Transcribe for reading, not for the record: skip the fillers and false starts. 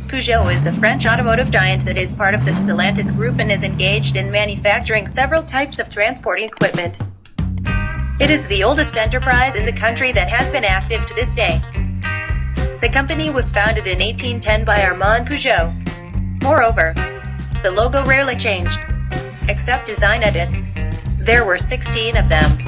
Peugeot is a French automotive giant that is part of the Stellantis group and is engaged in manufacturing several types of transporting equipment. It is the oldest enterprise in the country that has been active to this day. The company was founded in 1810 by Armand Peugeot. Moreover, the logo rarely changed, except design edits. There were 16 of them.